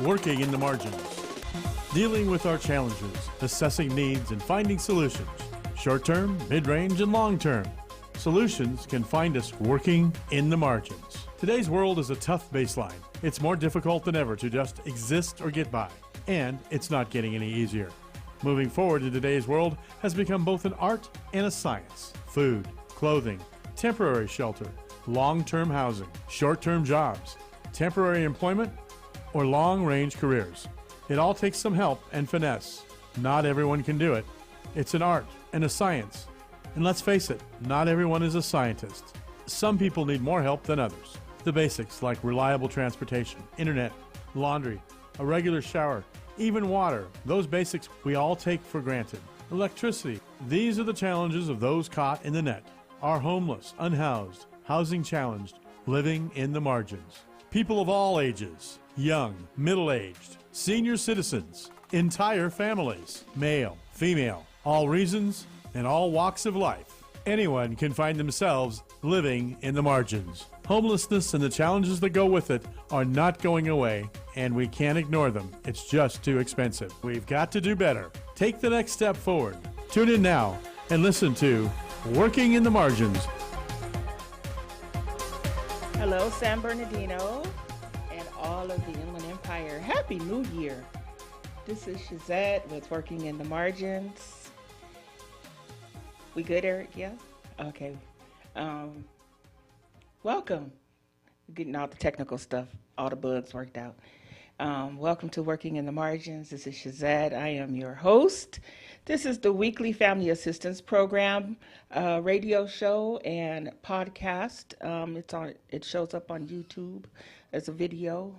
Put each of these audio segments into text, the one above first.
Working in the Margins. Dealing with our challenges, assessing needs, and finding solutions. Short-term, mid-range, and long-term. Solutions can find us working in the margins. Today's world is a tough baseline. It's more difficult than ever to just exist or get by. And it's not getting any easier. Moving forward in today's world has become both an art and a science. Food, clothing, temporary shelter, long-term housing, short-term jobs, temporary employment, or long-range careers. It all takes some help and finesse. Not everyone can do it. It's an art and a science. And let's face it, not everyone is a scientist. Some people need more help than others. The basics like reliable transportation, internet, laundry, a regular shower, even water, those basics we all take for granted. Electricity, these are the challenges of those caught in the net. Are homeless, unhoused, housing challenged, living in the margins. People of all ages, young, middle-aged, senior citizens, entire families, male, female, all reasons and all walks of life. Anyone can find themselves living in the margins. Homelessness and the challenges that go with it are not going away, and we can't ignore them. It's just too expensive. We've got to do better. Take the next step forward. Tune in now and listen to Working in the Margins. Hello, San Bernardino and all of the Inland Empire. Happy New Year. This is Shazette with Working in the Margins. We good, Eric? Yeah? Okay. Welcome. Getting all the technical stuff, all the bugs worked out. Welcome to Working in the Margins. This is Shazette. I am your host. This is the weekly Family Assistance Program radio show and podcast. It shows up on YouTube as a video.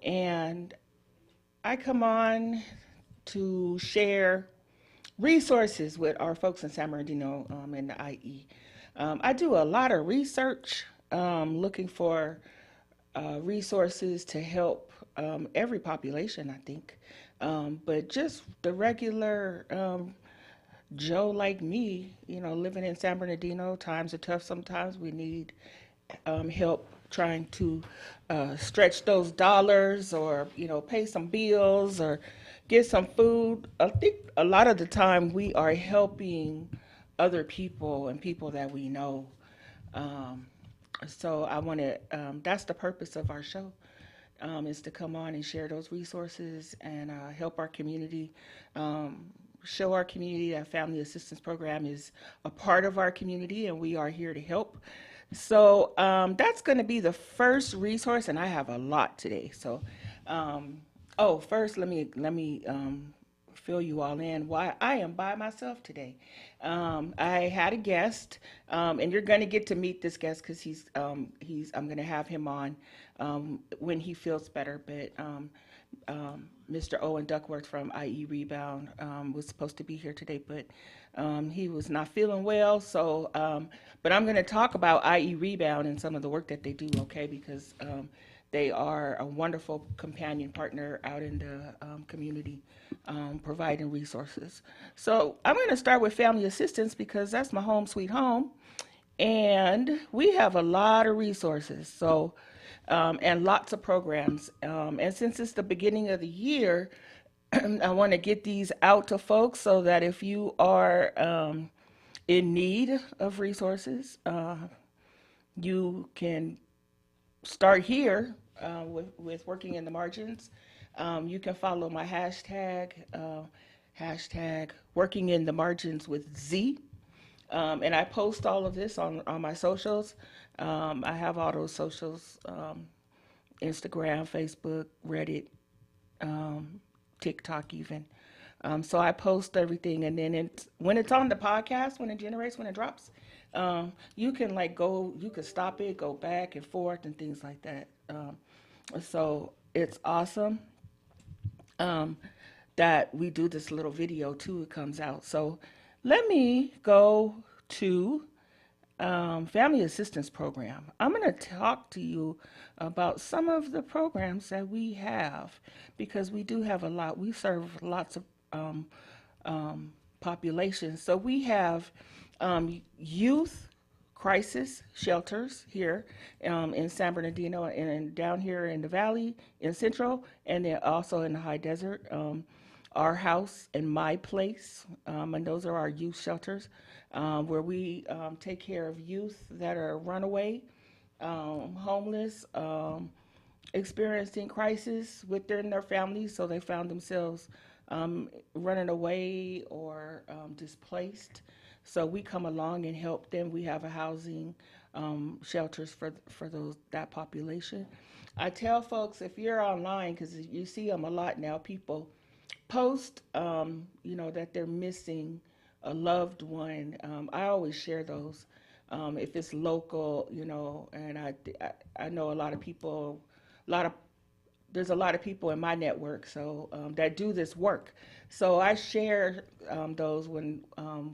And I come on to share resources with our folks in San Bernardino and the IE. I do a lot of research looking for resources to help every population, I think. But just the regular Joe like me, living in San Bernardino, times are tough sometimes. We need help trying to stretch those dollars or, pay some bills or get some food. I think a lot of the time we are helping other people and people that we know. So I want to, that's the purpose of our show, is to come on and share those resources and help our community, show our community that Family Assistance Program is a part of our community and we are here to help. So that's going to be the first resource, and I have a lot today. So, first let me fill you all in why I am by myself today. I had a guest, and you're going to get to meet this guest because I'm going to have him on when he feels better. But Mr. Owen Duckworth from IE Rebound was supposed to be here today, but he was not feeling well. So, but I'm going to talk about IE Rebound and some of the work that they do, okay? Because they are a wonderful companion partner out in the community, providing resources. So I'm going to start with family assistance because that's my home sweet home. And we have a lot of resources, so and lots of programs. And since it's the beginning of the year, I want to get these out to folks so that if you are in need of resources, you can start here with Working in the Margins. You can follow my hashtag Working in the Margins with Z. And I post all of this on my socials. I have all those socials, Instagram, Facebook, Reddit, TikTok even. So I post everything, and then when it's on the podcast, when it drops, you can you can stop it, go back and forth and things like that. So it's awesome that we do this little video too. It comes out. So let me go to Family Assistance Program. I'm going to talk to you about some of the programs that we have because we do have a lot. We serve lots of populations. So we have youth crisis shelters here in San Bernardino and down here in the valley in Central, and then also in the high desert. Our House and My Place, and those are our youth shelters where we take care of youth that are runaway, homeless, experiencing crisis within their families, so they found themselves running away or displaced. So we come along and help them. We have a housing shelters for that population. I tell folks, if you're online, because you see them a lot now, people post, that they're missing a loved one. I always share those. If it's local, and I know a lot of people, a lot of there's a lot of people in my network so that do this work. So I share those when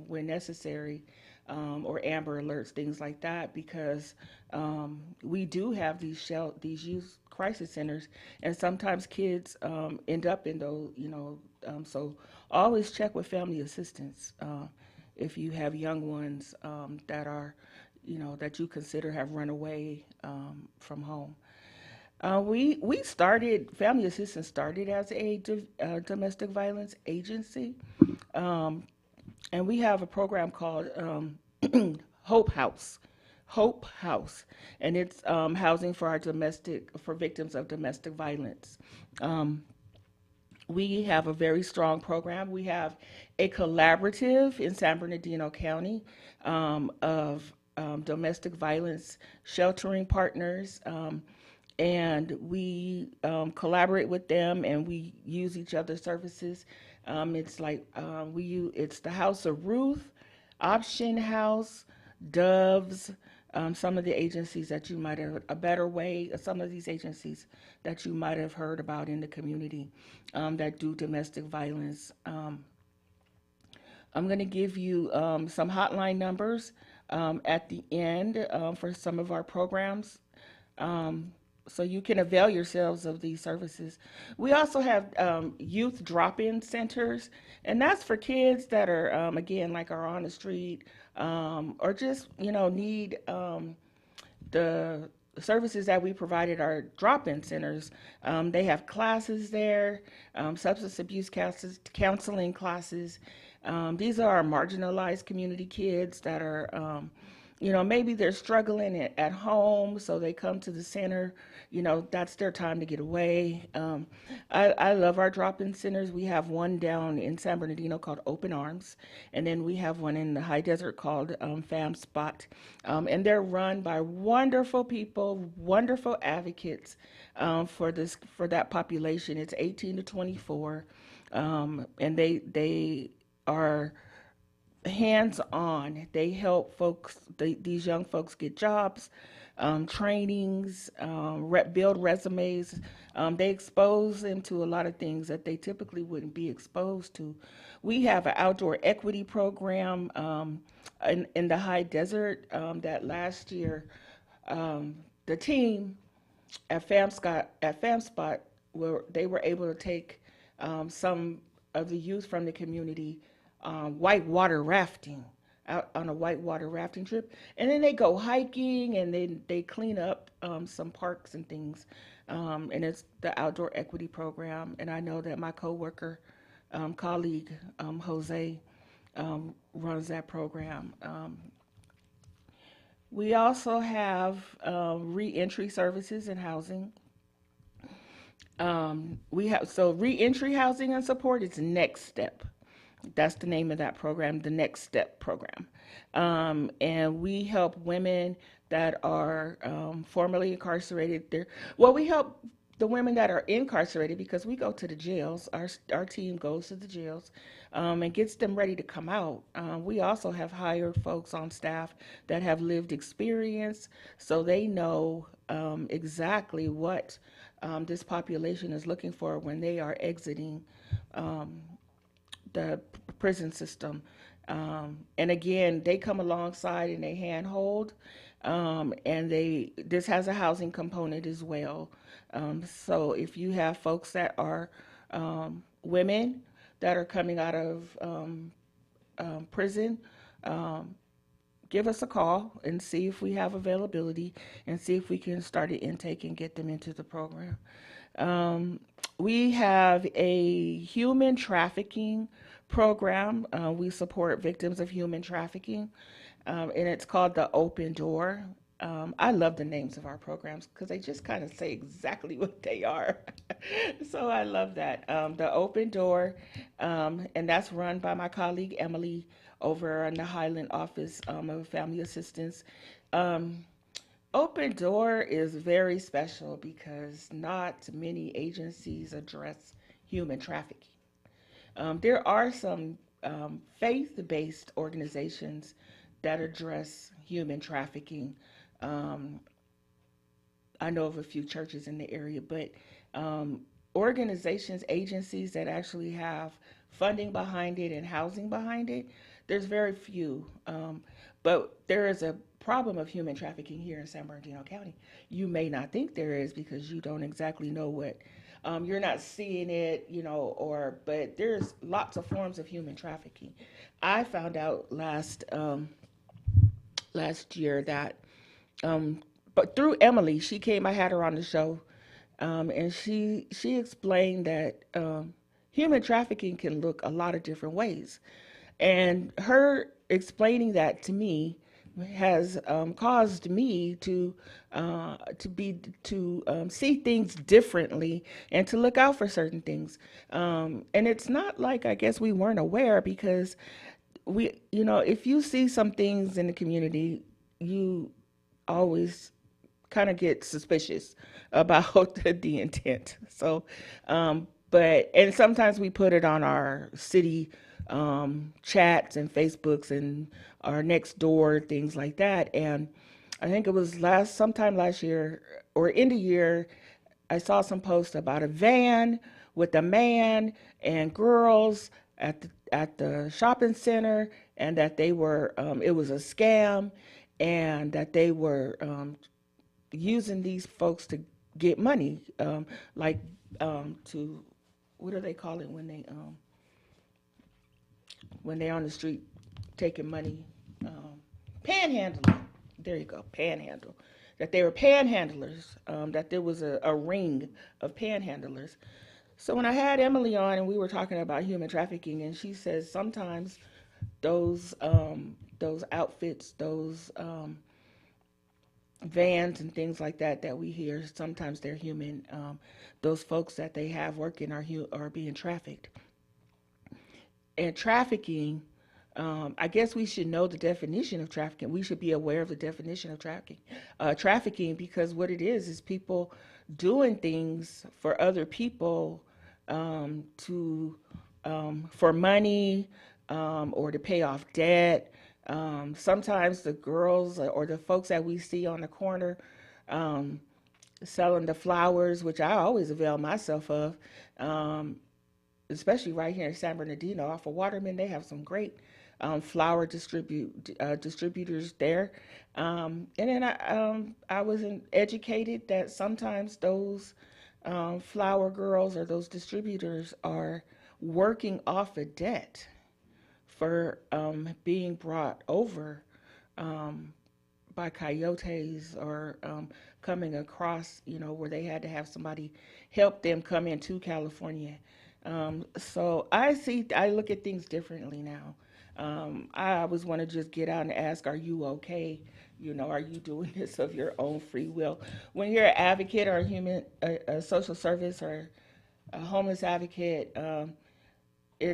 necessary, or Amber Alerts, things like that, because we do have these youth crisis centers, and sometimes kids end up in those. So always check with family assistance if you have young ones that are, that you consider have run away from home. We started, Family Assistance started as a domestic violence agency, and we have a program called Hope House. Hope House, and it's housing for for victims of domestic violence. We have a very strong program. We have a collaborative in San Bernardino County of domestic violence sheltering partners. And we collaborate with them, and we use each other's services. It's like it's the House of Ruth, Option House, Doves, some of the agencies that you might have, A Better Way, some of these agencies that you might have heard about in the community that do domestic violence. I'm going to give you some hotline numbers at the end for some of our programs. So you can avail yourselves of these services. We also have youth drop-in centers, and that's for kids that are, again, like are on the street, or just, need the services that we provided are drop-in centers. They have classes there, substance abuse counseling classes. These are our marginalized community kids that are, maybe they're struggling at home, so they come to the center. That's their time to get away. I love our drop-in centers. We have one down in San Bernardino called Open Arms, and then we have one in the High Desert called Fam Spot. And they're run by wonderful people, wonderful advocates for that population. It's 18 to 24, and they are hands-on. They help these young folks get jobs, trainings, build resumes. They expose them to a lot of things that they typically wouldn't be exposed to. We have an outdoor equity program in the High Desert that last year the team at FamSpot they were able to take some of the youth from the community whitewater rafting, out on a whitewater rafting trip, and then they go hiking, and then they clean up some parks and things, and it's the outdoor equity program. And I know that my coworker, colleague Jose, runs that program. We also have reentry services and housing. We have reentry housing and support is Next Step. That's the name of that program, the Next Step program. And we help women that are formerly incarcerated. We help the women that are incarcerated because we go to the jails. Our team goes to the jails and gets them ready to come out. We also have hired folks on staff that have lived experience, so they know exactly what this population is looking for when they are exiting the prison system. And again, they come alongside and they handhold, and this has a housing component as well. So if you have folks that are women that are coming out of prison, give us a call and see if we have availability and see if we can start an intake and get them into the program. Um, we have a human trafficking program. We support victims of human trafficking, and it's called the Open Door. I love the names of our programs because they just kind of say exactly what they are. So I love that. The Open Door, and that's run by my colleague Emily over in the Highland Office of Family Assistance. Um, Open Door is very special because not many agencies address human trafficking. There are some faith based organizations that address human trafficking. Um, I know of a few churches in the area, but um, organizations, agencies that actually have funding behind it and housing behind it, there's very few. But there is a problem of human trafficking here in San Bernardino County. You may not think there is because you don't exactly know what. You're not seeing it, or but there's lots of forms of human trafficking. I found out last year that um, but through Emily, she came. I had her on the show, and she explained that human trafficking can look a lot of different ways, and her explaining that to me has caused me to see things differently and to look out for certain things. And it's not like I guess we weren't aware because if you see some things in the community, you always kind of get suspicious about the intent. So, and sometimes we put it on our city chats and Facebooks and our next door, things like that. And I think it was sometime last year or in the year, I saw some posts about a van with a man and girls at the shopping center, and that they were it was a scam, and that they were using these folks to get money, like to what do they call it when they on the street taking money, panhandling. There you go, panhandle. That they were panhandlers. That there was a ring of panhandlers. So when I had Emily on and we were talking about human trafficking, and she says sometimes those outfits, those vans and things like that we hear, sometimes they're human. Those folks that they have working are being trafficked. And trafficking, I guess we should know the definition of trafficking. We should be aware of the definition of trafficking, because what it is people doing things for other people, to for money, or to pay off debt. Sometimes the girls or the folks that we see on the corner um, selling the flowers, which I always avail myself of, especially right here in San Bernardino off of Waterman. They have some great flower distributors there. And then I was educated that sometimes those flower girls or those distributors are working off a debt for being brought over um, by coyotes, or coming across, where they had to have somebody help them come into California. So I look at things differently now. I always want to just get out and ask, are you okay? Are you doing this of your own free will? When you're an advocate or a social service or a homeless advocate,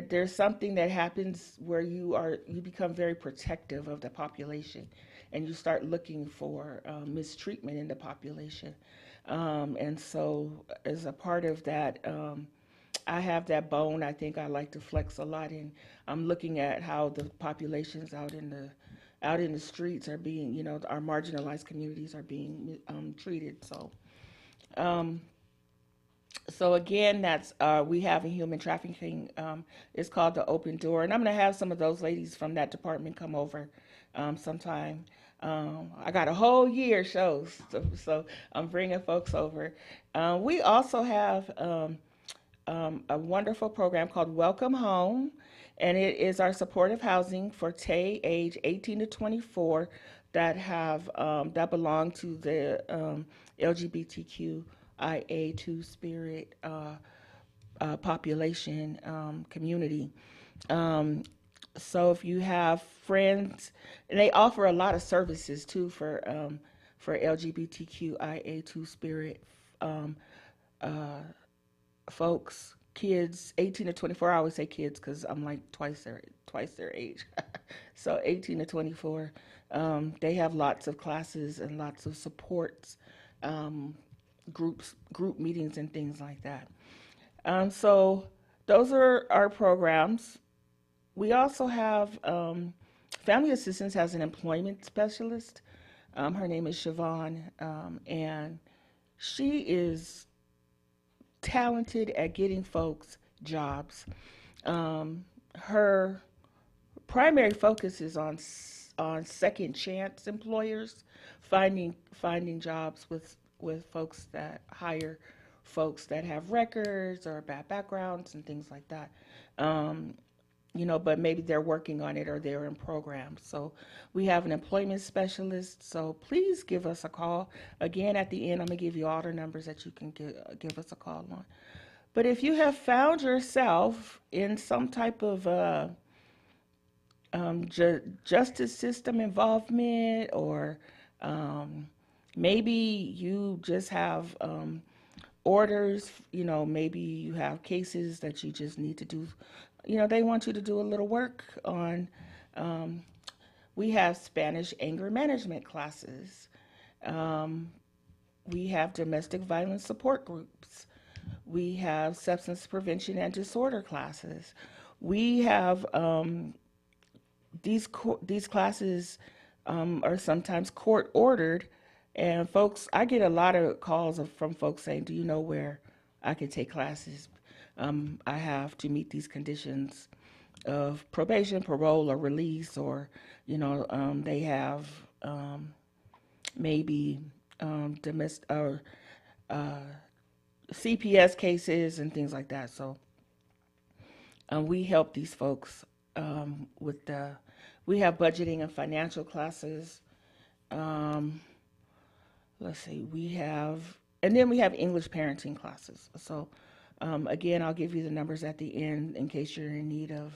there's something that happens where you become very protective of the population, and you start looking for mistreatment in the population. And so, as a part of that, I have that bone. I think I like to flex a lot, and I'm looking at how the populations out in the streets are being, our marginalized communities are being treated. Um, so again, that's we have a human trafficking. It's called the Open Door, and I'm going to have some of those ladies from that department come over sometime. I got a whole year shows, so I'm bringing folks over. We also have a wonderful program called Welcome Home, and it is our supportive housing for age 18 to 24 that that belong to the LGBTQIA two spirit population community. Um, so if you have friends, and they offer a lot of services too for LGBTQIA two spirit um, uh, folks, kids, 18 to 24. I always say kids because I'm like twice their age. So 18 to 24, they have lots of classes and lots of supports, um, group meetings, and things like that. So those are our programs. We also have Family Assistance has an employment specialist. Her name is Siobhan, and she is talented at getting folks jobs. Her primary focus is on second chance employers, finding jobs with folks that hire folks that have records or bad backgrounds and things like that. Um, but maybe they're working on it or they're in programs. So we have an employment specialist. So please give us a call. Again, at the end, I'm gonna give you all the numbers that you can give us a call on. But if you have found yourself in some type of justice system involvement, or um, maybe you just have orders, maybe you have cases that you just need to do, they want you to do a little work on. Um, we have Spanish anger management classes. Um, we have domestic violence support groups. We have substance prevention and disorder classes. We have these classes are sometimes court ordered, and folks, I get a lot of calls from folks saying, "Do you know where I can take classes? I have to meet these conditions of probation, parole, or release, or they have maybe domestic or uh, CPS cases and things like that." So we help these folks with the. We have budgeting and financial classes. Um, let's see, and then we have English parenting classes. So again, I'll give you the numbers at the end in case you're in need of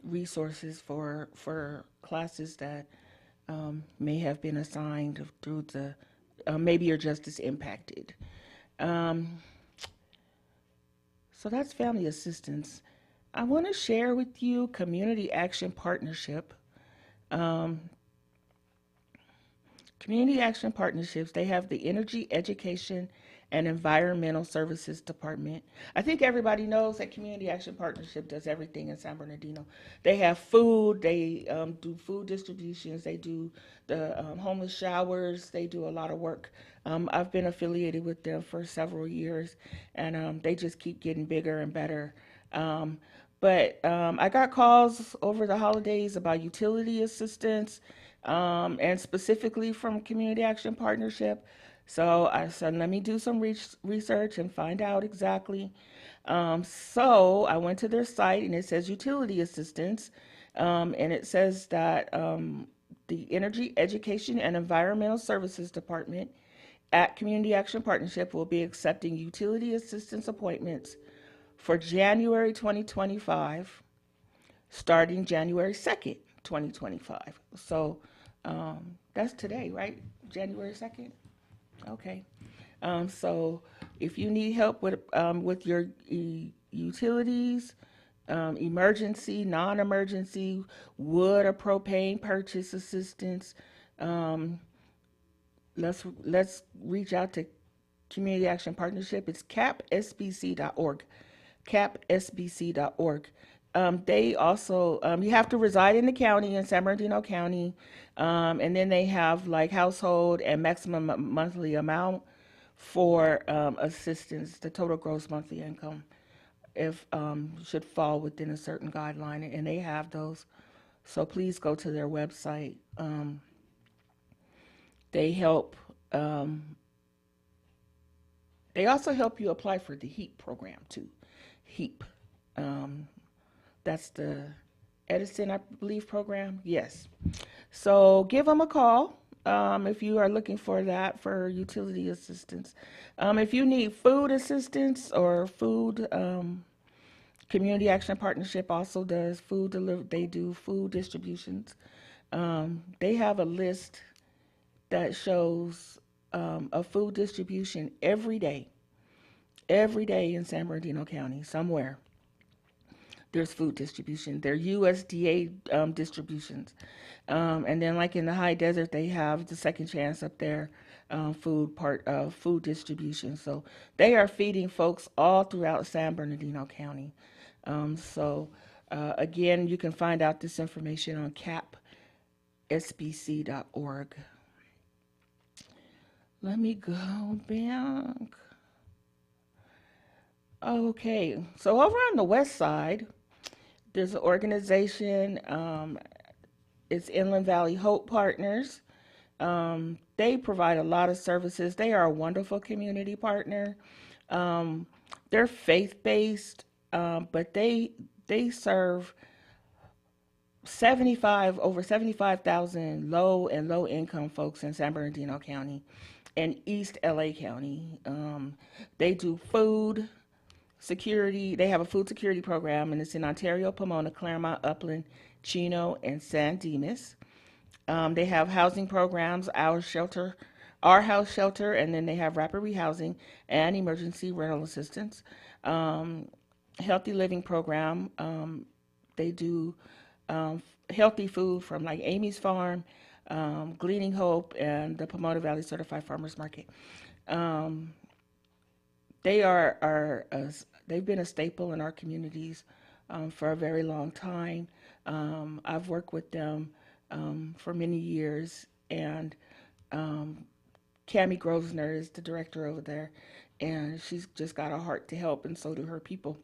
resources for classes that may have been assigned through the maybe you're just as impacted. Um, so that's family assistance. I want to share with you Community Action Partnership. Um, Community Action Partnerships, they have the Energy, Education, and Environmental Services Department. I think everybody knows that Community Action Partnership does everything in San Bernardino. They have food, they do food distributions, they do the homeless showers, they do a lot of work. I've been affiliated with them for several years, and they just keep getting bigger and better. But I got calls over the holidays about utility assistance, and specifically from Community Action Partnership. So I said, let me do some research and find out exactly. So I went to their site, and it says utility assistance, and it says that the Energy, Education, and Environmental Services Department at Community Action Partnership will be accepting utility assistance appointments for January 2025, starting January 2nd, 2025. So that's today, right? January 2nd? Okay. So if you need help with your utilities, emergency, non-emergency, wood or propane purchase assistance, um, let's reach out to Community Action Partnership. It's capsbc.org. Capsbc.org. They also, you have to reside in the county, in San Bernardino County, and then they have like household and maximum monthly amount for assistance. The total gross monthly income if should fall within a certain guideline, and they have those. So please go to their website. They help They also help you apply for the HEAP program too. HEAP. Um, that's the Edison, I believe, program. Yes. So give them a call if you are looking for that for utility assistance. If you need food assistance or food, Community Action Partnership also does food deliver. They do food distributions. They have a list that shows a food distribution every day in San Bernardino County, somewhere. There's food distribution. They're USDA distributions. And then like in the high desert, they have the Second Chance up there, food distribution. So they are feeding folks all throughout San Bernardino County. Again, you can find out this information on capsbc.org. Let me go back. Okay, so over on the west side, there's an organization, it's Inland Valley Hope Partners. They provide a lot of services. They are a wonderful community partner. They're faith-based, but they serve over 75,000 low and low income folks in San Bernardino County and East LA County. They do food security. They have a food security program, and it's in Ontario, Pomona, Claremont, Upland, Chino, and San Dimas. They have housing programs, Our House Shelter, and then they have rapid rehousing and emergency rental assistance. Healthy living program. They do healthy food from like Amy's Farm, Gleaning Hope, and the Pomona Valley Certified Farmers Market. They've been a staple in our communities for a very long time. I've worked with them for many years, and Cammie Grosvenor is the director over there, and she's just got a heart to help, and so do her people.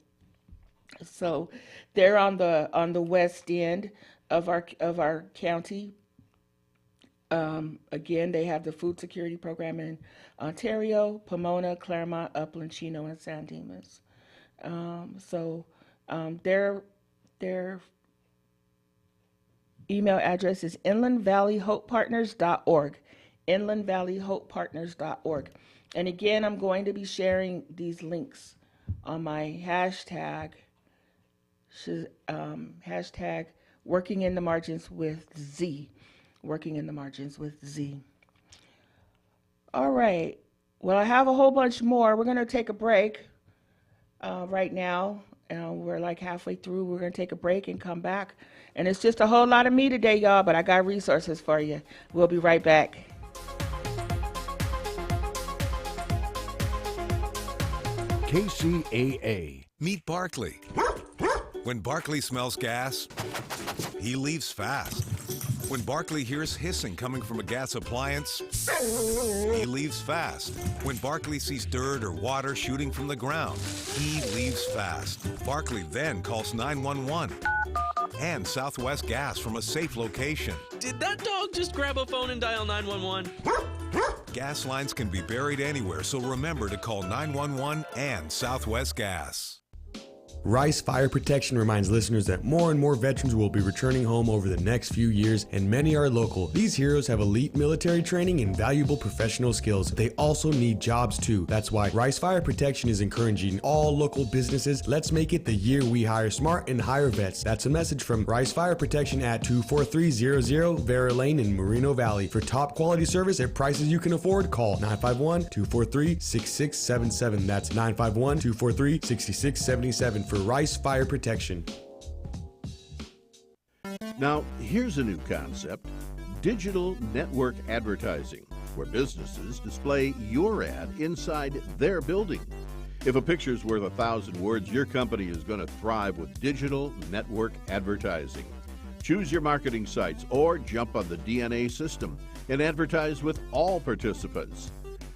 So they're on the west end of our county. Again, they have the food security program in Ontario, Pomona, Claremont, Upland, Chino, and San Dimas. Their email address is inlandvalleyhopepartners.org, inlandvalleyhopepartners.org. And again, I'm going to be sharing these links on my hashtag working in the margins with Z. Working in the margins with Z. All right. Well, I have a whole bunch more. We're going to take a break right now. We're like halfway through. We're going to take a break and come back. And it's just a whole lot of me today, y'all, but I got resources for you. We'll be right back. KCAA. Meet Barkley. When Barkley smells gas, he leaves fast. When Barkley hears hissing coming from a gas appliance, he leaves fast. When Barkley sees dirt or water shooting from the ground, he leaves fast. Barkley then calls 911 and Southwest Gas from a safe location. Did that dog just grab a phone and dial 911? Gas lines can be buried anywhere, so remember to call 911 and Southwest Gas. Rice Fire Protection reminds listeners that more and more veterans will be returning home over the next few years, and many are local. These heroes have elite military training and valuable professional skills. They also need jobs too. That's why Rice Fire Protection is encouraging all local businesses. Let's make it the year we hire smart and hire vets. That's a message from Rice Fire Protection at 24300 Vera Lane in Moreno Valley. For top quality service at prices you can afford, call 951-243-6677. That's 951-243-6677 for Rice Fire Protection. Now, here's a new concept: digital network advertising, where businesses display your ad inside their building. If a picture's worth 1,000 words, your company is going to thrive with digital network advertising. Choose your marketing sites or jump on the DNA system and advertise with all participants.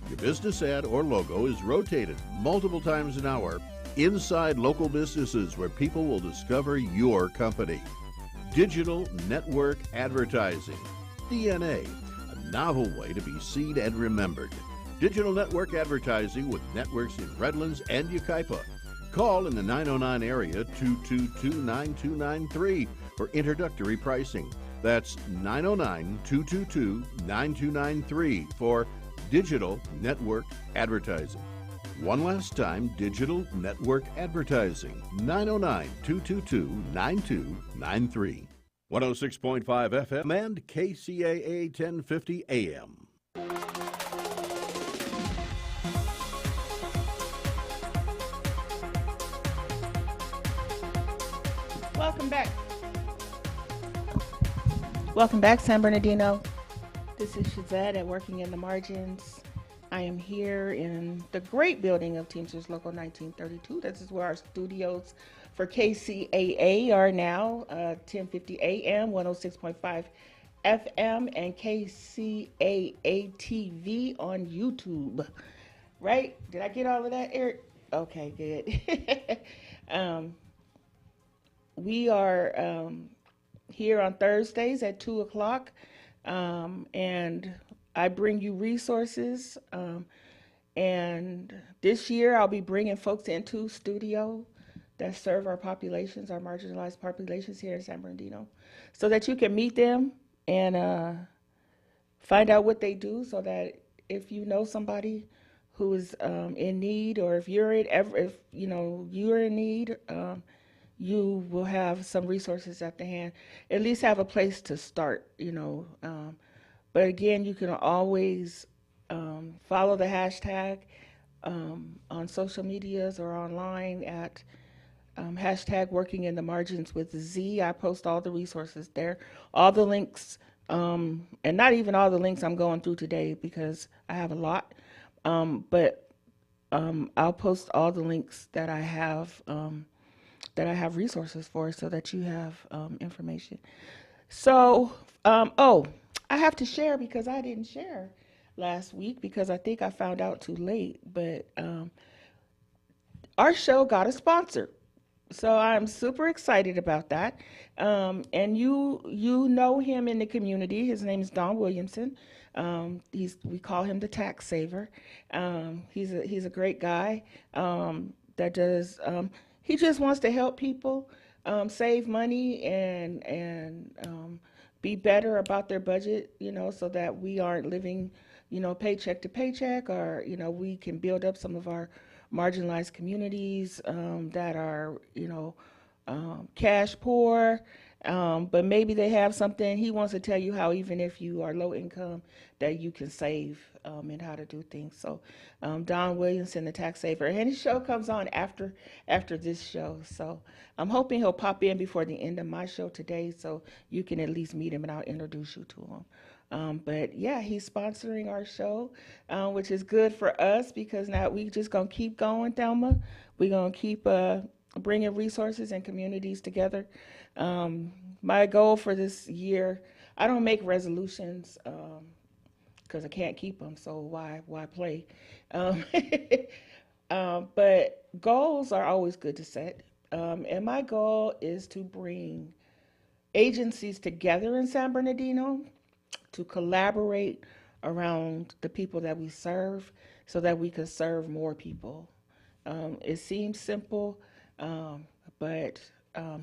Your business ad or logo is rotated multiple times an hour inside local businesses where people will discover your company. Digital network advertising, DNA, a novel way to be seen and remembered. Digital network advertising with networks in Redlands and Yucaipa. Call in the 909 area 222-9293 for introductory pricing. That's 909-222-9293 for digital network advertising. One last time, digital network advertising, 909-222-9293. 106.5 FM and KCAA 1050 AM. Welcome back. Welcome back, San Bernardino. This is Shazette at Working in the Margins. I am here in the great building of Teamsters Local 1932. This is where our studios for KCAA are now, 1050 AM, 106.5 FM, and KCAA TV on YouTube. Right? Did I get all of that, Eric? Okay, good. We are here on Thursdays at 2 o'clock, and I bring you resources, and this year I'll be bringing folks into studio that serve our populations, our marginalized populations here in San Bernardino, so that you can meet them and find out what they do, so that if you know somebody who is in need, or if you're you're in need, you will have some resources at the hand. At least have a place to start, But again, you can always follow the hashtag on social medias or online at hashtag Working in the Margins with Z. I post all the resources there, all the links, and not even all the links I'm going through today because I have a lot, but I'll post all the links that I have resources for, so that you have information. So, I have to share because I didn't share last week because I think I found out too late, but our show got a sponsor. So I'm super excited about that. And you know him in the community. His name is Don Williamson. We call him the tax saver. He's a great guy that does. He just wants to help people save money and be better about their budget, so that we aren't living, paycheck to paycheck, or, we can build up some of our marginalized communities that are, cash poor, but maybe they have something. He wants to tell you how, even if you are low income, that you can save and how to do things. So Don Williamson, the tax saver, and his show comes on after this show. So I'm hoping he'll pop in before the end of my show today, so you can at least meet him and I'll introduce you to him. But yeah, he's sponsoring our show, which is good for us because now we just gonna keep going, Thelma. We're gonna keep bringing resources and communities together. My goal for this year, I don't make resolutions because I can't keep them, so why play? But goals are always good to set. And my goal is to bring agencies together in San Bernardino to collaborate around the people that we serve so that we can serve more people. It seems simple, but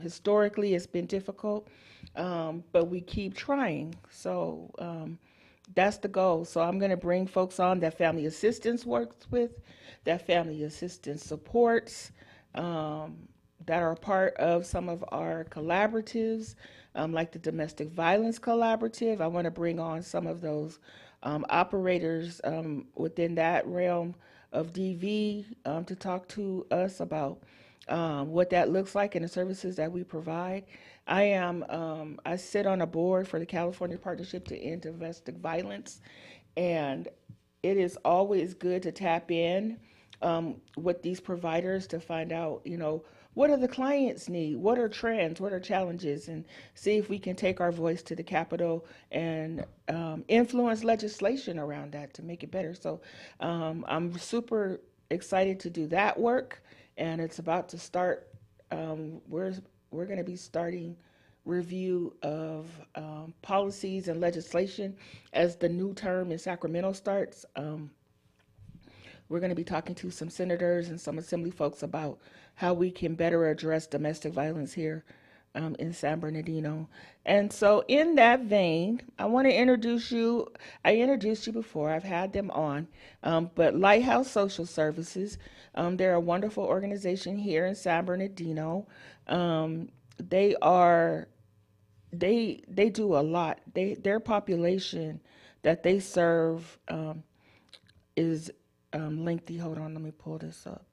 historically it's been difficult, but we keep trying. So that's the goal. So I'm going to bring folks on that Family Assistance works with, that Family Assistance supports, that are part of some of our collaboratives, like the Domestic Violence Collaborative. I want to bring on some of those operators within that realm of DV to talk to us about what that looks like and the services that we provide. I sit on a board for the California Partnership to End Domestic Violence, and it is always good to tap in with these providers to find out, what do the clients need? What are trends? What are challenges? And see if we can take our voice to the Capitol and influence legislation around that to make it better. So I'm super excited to do that work, and it's about to start. We're going to be starting review of policies and legislation as the new term in Sacramento starts. We're going to be talking to some senators and some assembly folks about how we can better address domestic violence here in San Bernardino. And so in that vein, I want to introduce you. I introduced you before. I've had them on. But Lighthouse Social Services, they're a wonderful organization here in San Bernardino. They do a lot. Their population that they serve is lengthy. Hold on, let me pull this up.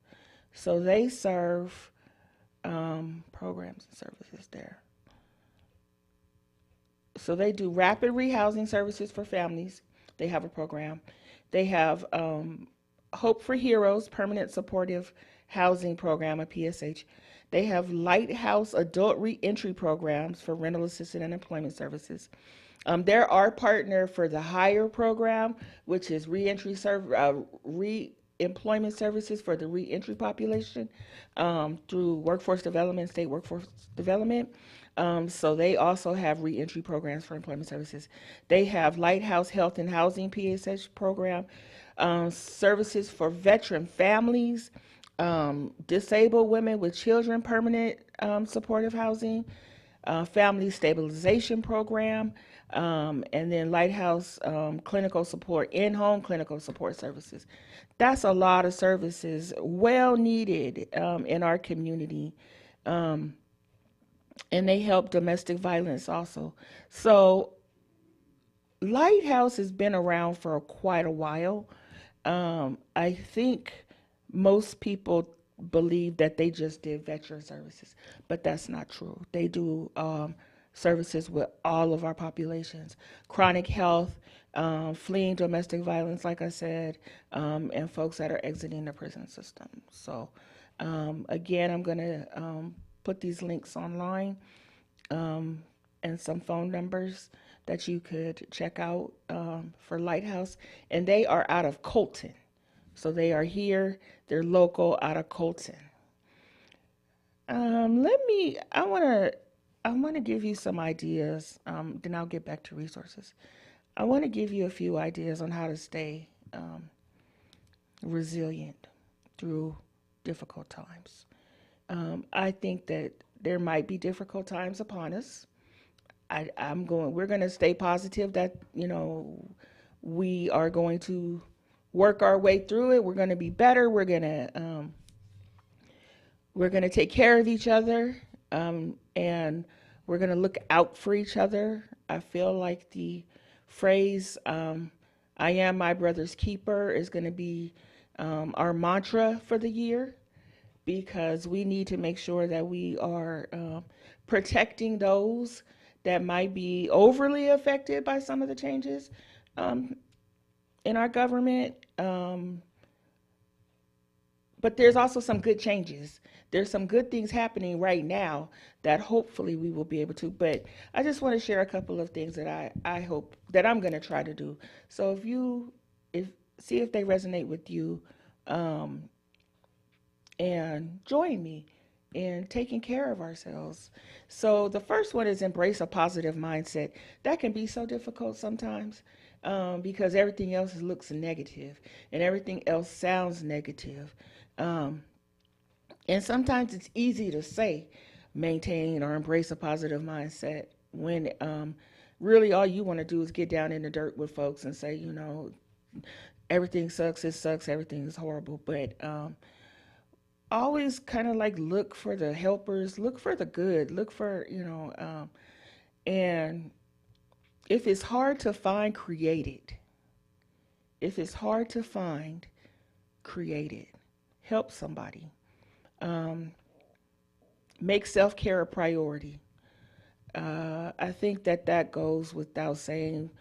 So they serve programs and services there. So they do rapid rehousing services for families. They have a program. They have Hope for Heroes, Permanent Supportive Housing Program, a PSH. They have Lighthouse Adult Reentry Programs for rental assistance and employment services. They're our partner for the HIRE program, which is reemployment services for the reentry population through workforce development, state workforce development. So they also have reentry programs for employment services. They have Lighthouse Health and Housing PSH program, services for veteran families, disabled women with children, permanent supportive housing, family stabilization program, and then Lighthouse clinical support, in-home clinical support services. That's a lot of services, well needed in our community. And they help domestic violence also. So Lighthouse has been around for quite a while. I think most people believe that they just did veteran services, but that's not true. They do services with all of our populations, chronic health, fleeing domestic violence, like I said, and folks that are exiting the prison system. So again, I'm going to put these links online and some phone numbers that you could check out for Lighthouse. And they are out of Colton. So they are here, they're local out of Colton. I want to give you some ideas, then I'll get back to resources. I want to give you a few ideas on how to stay resilient through difficult times. I think that there might be difficult times upon us. We're going to stay positive that, we are going to work our way through it. We're going to be better. We're going to take care of each other, and we're going to look out for each other. I feel like the phrase, I am my brother's keeper, is going to be our mantra for the year, because we need to make sure that we are protecting those that might be overly affected by some of the changes in our government. But there's also some good changes. There's some good things happening right now that hopefully we will be able to. But I just want to share a couple of things that I hope that I'm going to try to do. So see if they resonate with you, and join me in taking care of ourselves. So the first one is embrace a positive mindset. That can be so difficult sometimes because everything else looks negative and everything else sounds negative. And sometimes it's easy to say maintain or embrace a positive mindset when really all you want to do is get down in the dirt with folks and say, everything sucks, it sucks, everything is horrible. But always kind of like look for the helpers, look for the good, look for, and if it's hard to find, create it. If it's hard to find, create it. Help somebody. Make self-care a priority. I think that goes without saying.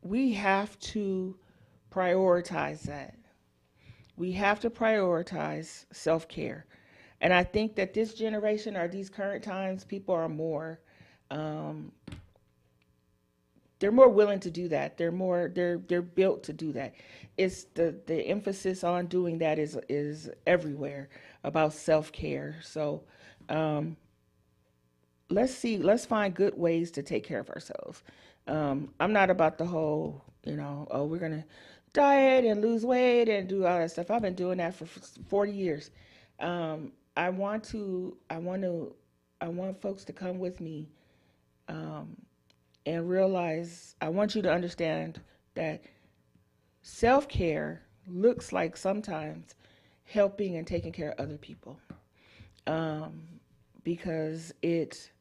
We have to prioritize that. We have to prioritize self-care. And I think that this generation or these current times, people are more, they're more willing to do that. They're built to do that. It's the emphasis on doing that is everywhere about self-care. So let's find good ways to take care of ourselves. I'm not about the whole, we're gonna diet and lose weight and do all that stuff. I've been doing that for 40 years. I want folks to come with me and realize, I want you to understand that self-care looks like sometimes helping and taking care of other people, because it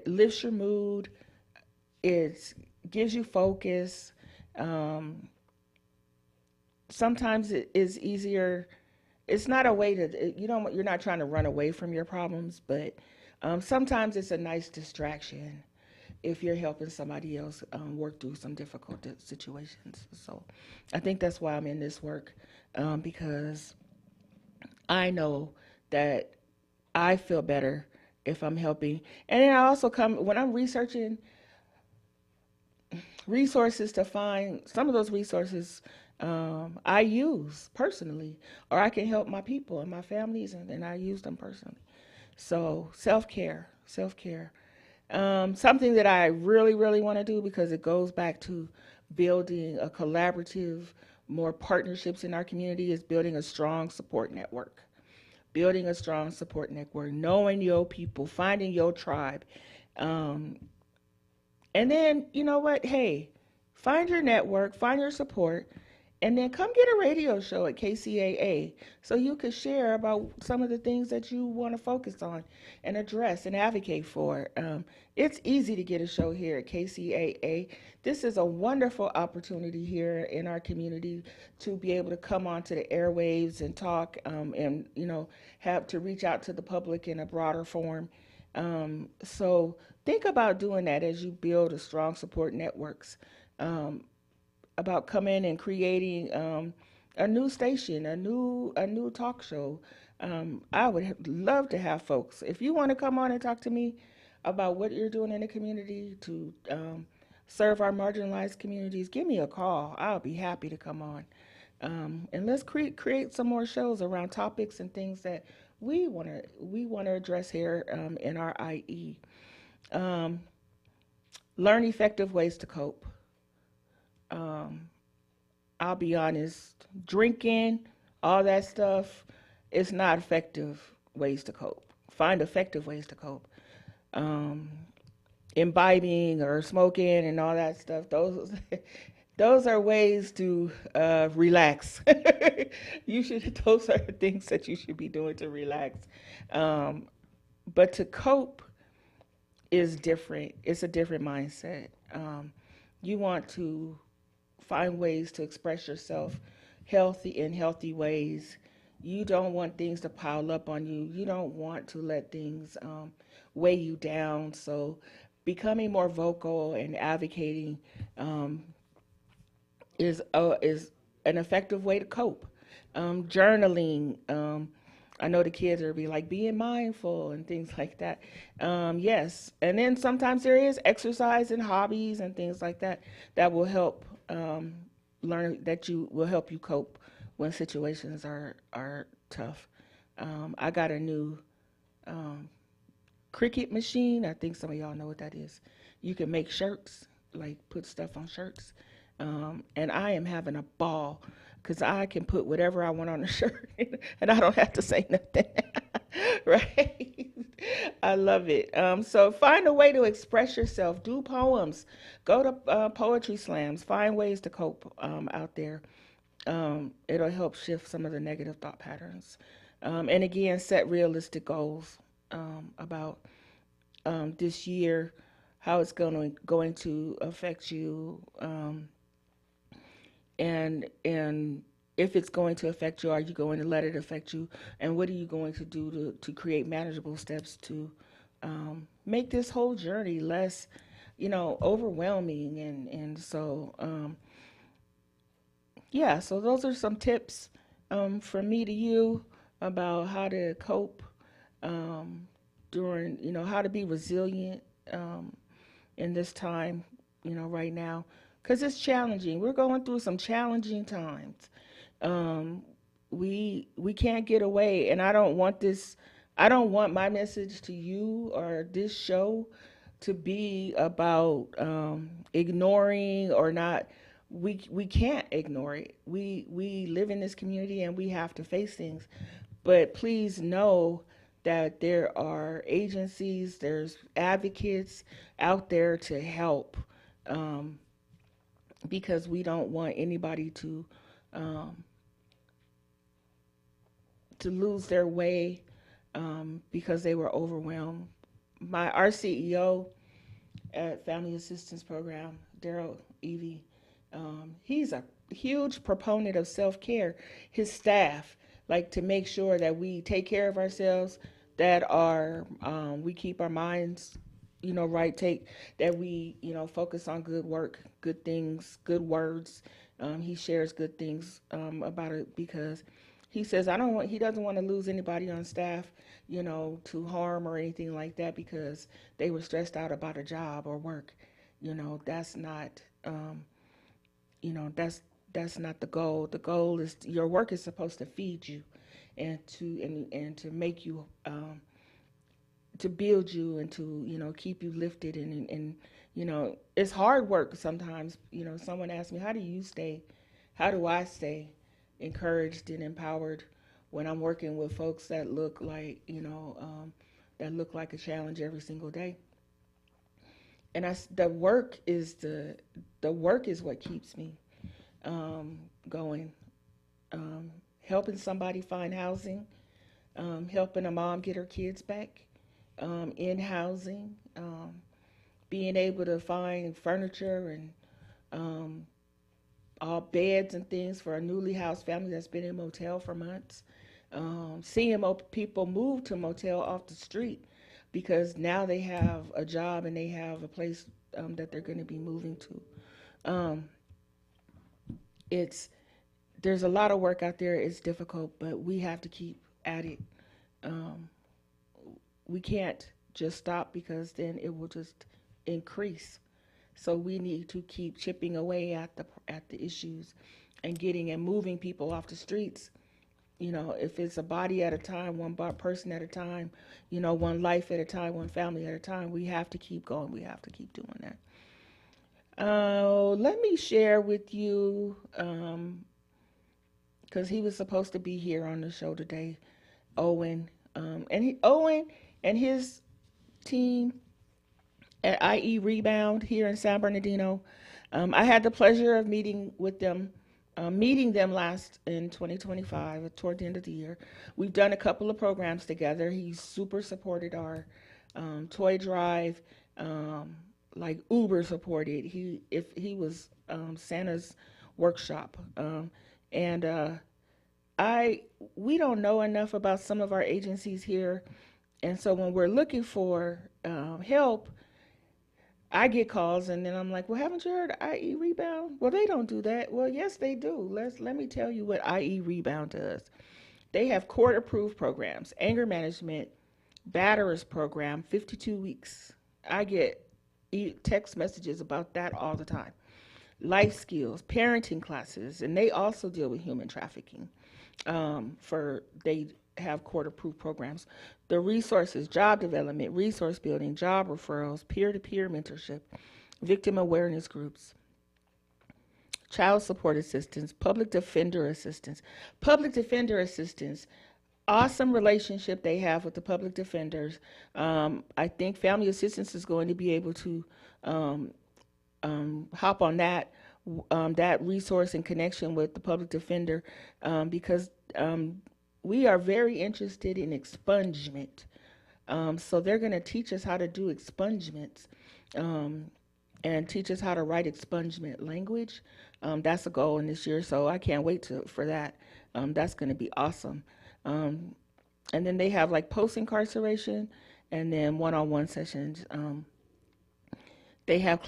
lifts your mood, it gives you focus. Sometimes it is easier. It's not a way to, you're not trying to run away from your problems, but sometimes it's a nice distraction if you're helping somebody else work through some difficult situations. So I think that's why I'm in this work, because I know that I feel better if I'm helping. And then I also when I'm researching resources to find some of those resources I use personally, or I can help my people and my families, and I use them personally. So self-care. Something that I really, really want to do, because it goes back to building a collaborative, more partnerships in our community, is building a strong support network. Knowing your people, finding your tribe. And then, you know what? Hey, find your network, find your support, and then come get a radio show at KCAA so you can share about some of the things that you want to focus on and address and advocate for. It's easy to get a show here at KCAA. This is a wonderful opportunity here in our community to be able to come onto the airwaves and talk, and have to reach out to the public in a broader form. So think about doing that as you build a strong support networks. About coming and creating a new station, a new talk show. I would love to have folks. If you want to come on and talk to me about what you're doing in the community to serve our marginalized communities, give me a call. I'll be happy to come on. And let's create some more shows around topics and things that we want to address here in our IE. Learn effective ways to cope. I'll be honest, drinking, all that stuff, it's not effective ways to cope. Find effective ways to cope. Imbibing or smoking and all that stuff, those are ways to relax. Those are things that you should be doing to relax. But to cope is different. It's a different mindset. You want to find ways to express yourself in healthy ways. You don't want things to pile up on you. You don't want to let things weigh you down. So becoming more vocal and advocating is an effective way to cope. Journaling. I know the kids are being mindful and things like that. Yes. And then sometimes there is exercise and hobbies and things like that will help will help you cope when situations are tough. I got a new Cricut machine. I think some of y'all know what that is. You can make shirts, put stuff on shirts. And I am having a ball because I can put whatever I want on the shirt and I don't have to say nothing. Right? I love it. So find a way to express yourself. Do poems. Go to poetry slams. Find ways to cope out there. It'll help shift some of the negative thought patterns. And again, set realistic goals about this year, how it's going to affect you, and if it's going to affect you, are you going to let it affect you? And what are you going to do to create manageable steps to make this whole journey less, overwhelming? And so, so those are some tips from me to you about how to cope during, how to be resilient in this time, right now. Because it's challenging. We're going through some challenging times. We can't get away, and I don't want my message to you or this show to be about ignoring or not we can't ignore it. We live in this community and we have to face things. But please know that there are agencies, there's advocates out there to help, because we don't want anybody um, to lose their way, because they were overwhelmed. Our CEO at Family Assistance Program, Daryl Evie, he's a huge proponent of self-care. His staff like to make sure that we take care of ourselves, that we keep our minds, right, that we, focus on good work, good things, good words. He shares good things about it, because he says he doesn't want to lose anybody on staff, to harm or anything like that because they were stressed out about a job or work. That's not, that's not the goal. The goal is your work is supposed to feed you, and to make you, to build you, and to keep you lifted, and it's hard work sometimes. Someone asked me, how do I stay encouraged and empowered when I'm working with folks that look like a challenge every single day. And the work is what keeps me going. Helping somebody find housing, helping a mom get her kids back in housing, being able to find furniture and all beds and things for a newly housed family that's been in motel for months. Seeing people move to motel off the street because now they have a job and they have a place that they're going to be moving to. There's a lot of work out there. It's difficult, but we have to keep at it. We can't just stop, because then it will just increase. So we need to keep chipping away at the issues and moving people off the streets. If it's a body at a time, one person at a time, one life at a time, one family at a time, we have to keep going. We have to keep doing that. Let me share with you, because he was supposed to be here on the show today, Owen. Owen and his team at IE Rebound here in San Bernardino. I had the pleasure of meeting them last in 2025, toward the end of the year. We've done a couple of programs together. He super supported our toy drive, like Uber supported. He was Santa's workshop, and we don't know enough about some of our agencies here, and so when we're looking for help, I get calls, and then I'm like, well, haven't you heard of IE Rebound? Well, they don't do that. Well, yes, they do. Let me tell you what IE Rebound does. They have court-approved programs, anger management, batterers program, 52 weeks. I get text messages about that all the time. Life skills, parenting classes, and they also deal with human trafficking. They have court-approved programs. The resources, job development, resource building, job referrals, peer-to-peer mentorship, victim awareness groups, child support assistance, public defender assistance. Public defender assistance, awesome relationship they have with the public defenders. I think Family Assistance is going to be able to hop on that resource and connection with the public defender, because we are very interested in expungement. So they're going to teach us how to do expungements, and teach us how to write expungement language. That's a goal in this year, so I can't wait for that. That's going to be awesome. And then they have like post-incarceration and then one-on-one sessions. They have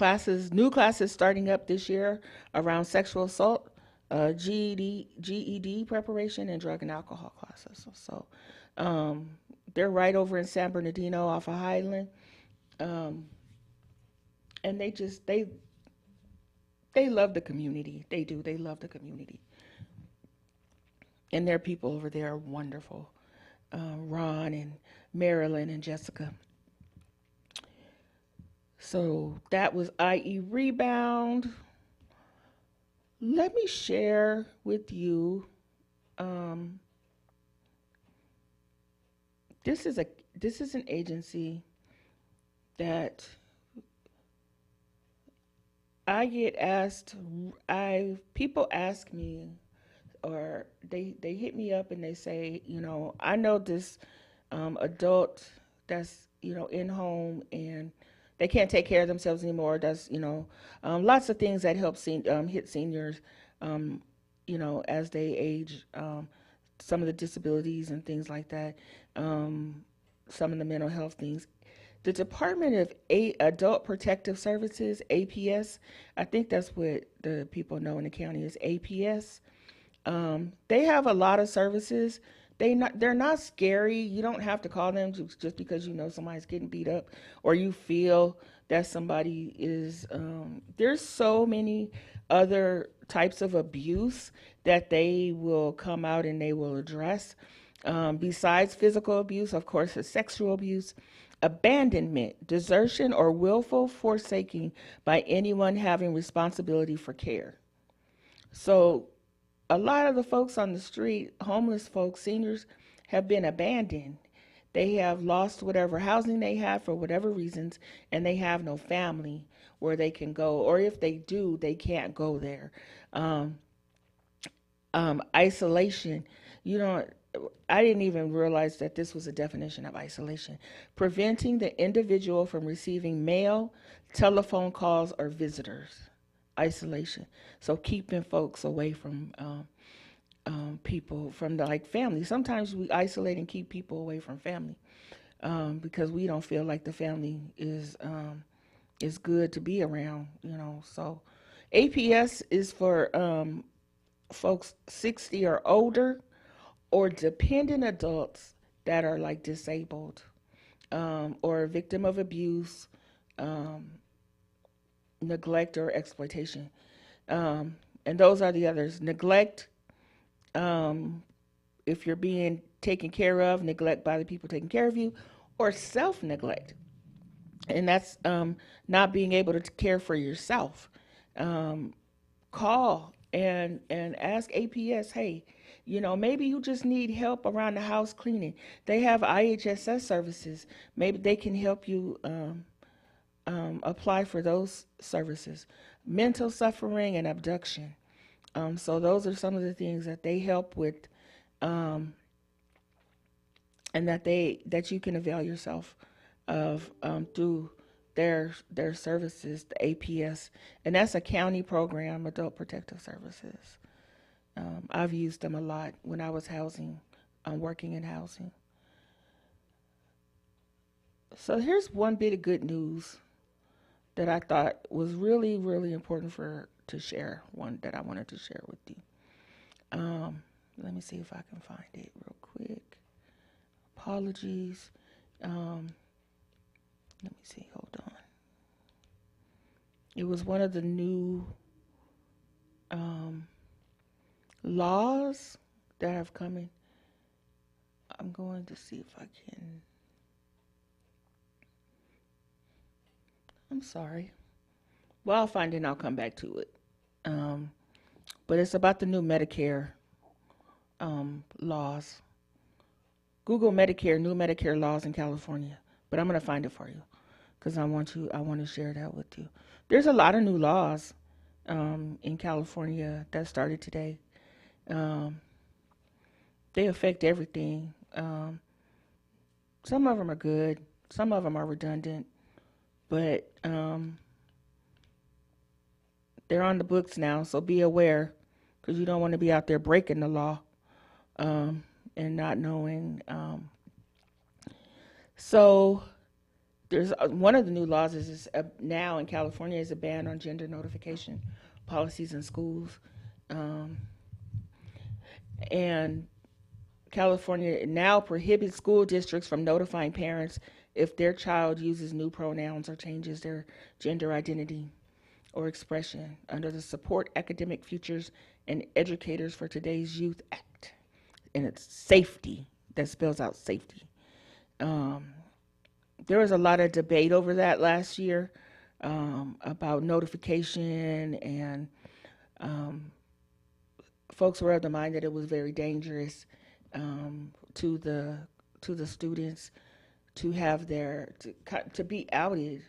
new classes starting up this year around sexual assault, GED preparation, and drug and alcohol classes. So they're right over in San Bernardino off of Highland. And they love the community. They do. They love the community. And their people over there are wonderful. Ron and Marilyn and Jessica. So that was IE Rebound. Let me share with you. Um, this is an agency that I get asked. People ask me, or they hit me up and they say, I know this adult that's in home and they can't take care of themselves anymore. That's lots of things that help hit seniors, as they age. Some of the disabilities and things like that. Some of the mental health things. The Department of Adult Protective Services, APS, I think that's what the people know in the county is APS. They have a lot of services. They're not scary. You don't have to call them just because somebody's getting beat up or you feel that somebody is. There's so many other types of abuse that they will come out and they will address. Besides physical abuse, of course, is sexual abuse, abandonment, desertion, or willful forsaking by anyone having responsibility for care. So a lot of the folks on the street, homeless folks, seniors, have been abandoned. They have lost whatever housing they have for whatever reasons, and they have no family where they can go, or if they do, they can't go there. Isolation, I didn't even realize that this was a definition of isolation. Preventing the individual from receiving mail, telephone calls, or visitors. Isolation. So keeping folks away from people, from the family. Sometimes we isolate and keep people away from family because we don't feel like the family is good to be around. So APS is for folks 60 or older, or dependent adults that are disabled or a victim of abuse, neglect, or exploitation. And those are the others. Neglect, if you're being taken care of, neglect by the people taking care of you, or self-neglect. And that's not being able to care for yourself. Call and ask APS, hey, maybe you just need help around the house cleaning. They have IHSS services. Maybe they can help you apply for those services. Mental suffering and abduction. So those are some of the things that they help with, and that you can avail yourself of through their services, the APS, and that's a county program, Adult Protective Services. I've used them a lot when I was working in housing. So here's one bit of good news that I thought was really, really important to share, one that I wanted to share with you. Let me see if I can find it real quick. Apologies. Let me see, hold on. It was one of the new laws that have come in. I'm going to see if I can. I'm sorry. Well, I'll find it and I'll come back to it. But it's about the new Medicare laws. Google Medicare, new Medicare laws in California. But I'm going to find it for you because I want to share that with you. There's a lot of new laws in California that started today. They affect everything. Some of them are good. Some of them are redundant. But they're on the books now, so be aware because you don't want to be out there breaking the law and not knowing. So there's one of the new laws is now in California is a ban on gender notification policies in schools. And California now prohibits school districts from notifying parents if their child uses new pronouns or changes their gender identity or expression under the Support Academic Futures and Educators for Today's Youth Act. And it's safety, that spells out safety. There was a lot of debate over that last year about notification and folks were of the mind that it was very dangerous to the students to have to be outed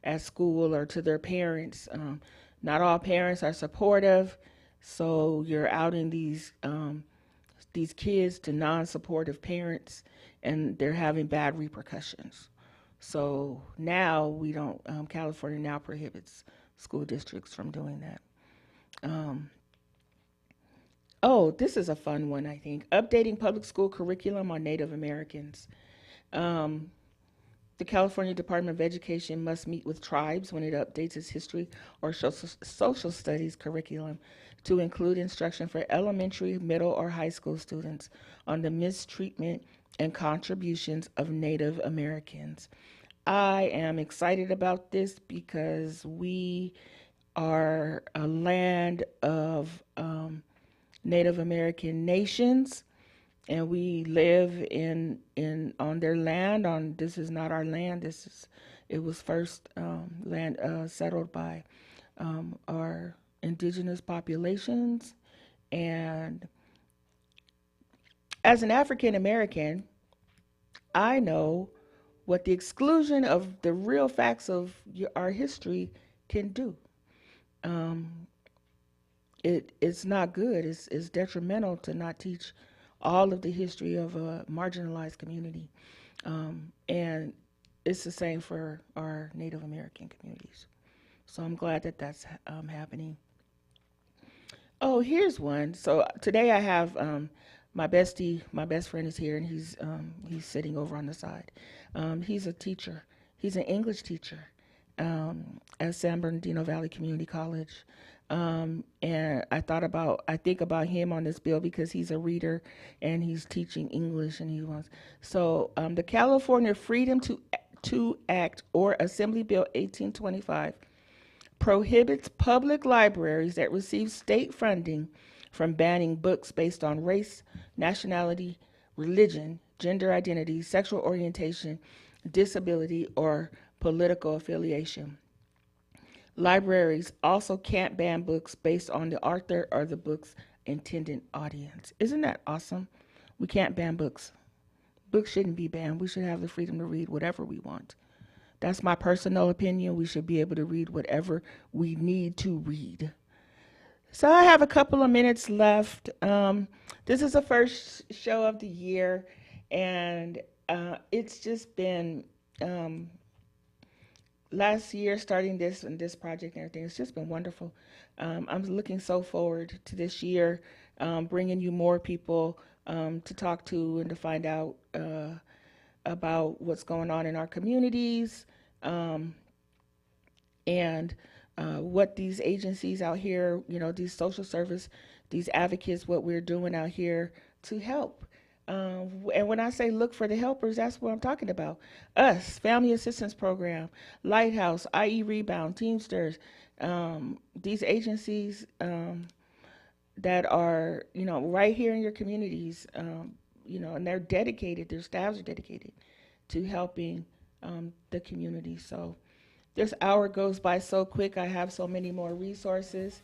at school or to their parents. Not all parents are supportive, so you're outing these kids to non-supportive parents, and they're having bad repercussions. So now we don't. California now prohibits school districts from doing that. Oh, this is a fun one, I think. Updating public school curriculum on Native Americans. The California Department of Education must meet with tribes when it updates its history or social studies curriculum to include instruction for elementary, middle, or high school students on the mistreatment and contributions of Native Americans. I am excited about this because we are a land of Native American nations, and we live on their land. This is not our land. It was first land settled by our indigenous populations. And as an African American, I know what the exclusion of the real facts of our history can do. It's not good. It's detrimental to not teach all of the history of a marginalized community. And it's the same for our Native American communities. So I'm glad that that's happening. Oh, here's one. So today I have my best friend is here, and he's sitting over on the side. He's a teacher. He's an English teacher at San Bernardino Valley Community College. And I think about him on this bill because he's a reader and he's teaching English, and the California Freedom to Act or Assembly Bill 1825 prohibits public libraries that receive state funding from banning books based on race, nationality, religion, gender identity, sexual orientation, disability, or political affiliation. Libraries also can't ban books based on the author or the book's intended audience. Isn't that awesome? We can't ban books. Books shouldn't be banned. We should have the freedom to read whatever we want. That's my personal opinion. We should be able to read whatever we need to read. So I have a couple of minutes left. This is the first show of the year, and it's just been last year starting this project and everything. It's just been wonderful. I'm looking so forward to this year, bringing you more people to talk to and to find out about what's going on in our communities, and what these agencies out here, these social service, these advocates, what we're doing out here to help. And when I say look for the helpers, that's what I'm talking about. Us, Family Assistance Program, Lighthouse, IE Rebound, Teamsters, these agencies that are, right here in your communities, and they're dedicated, their staffs are dedicated to helping the community. So this hour goes by so quick. I have so many more resources,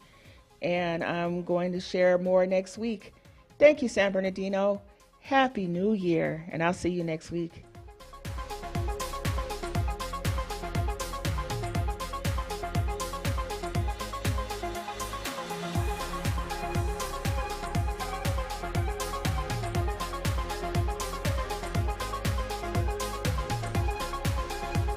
and I'm going to share more next week. Thank you, San Bernardino. Happy New Year, and I'll see you next week.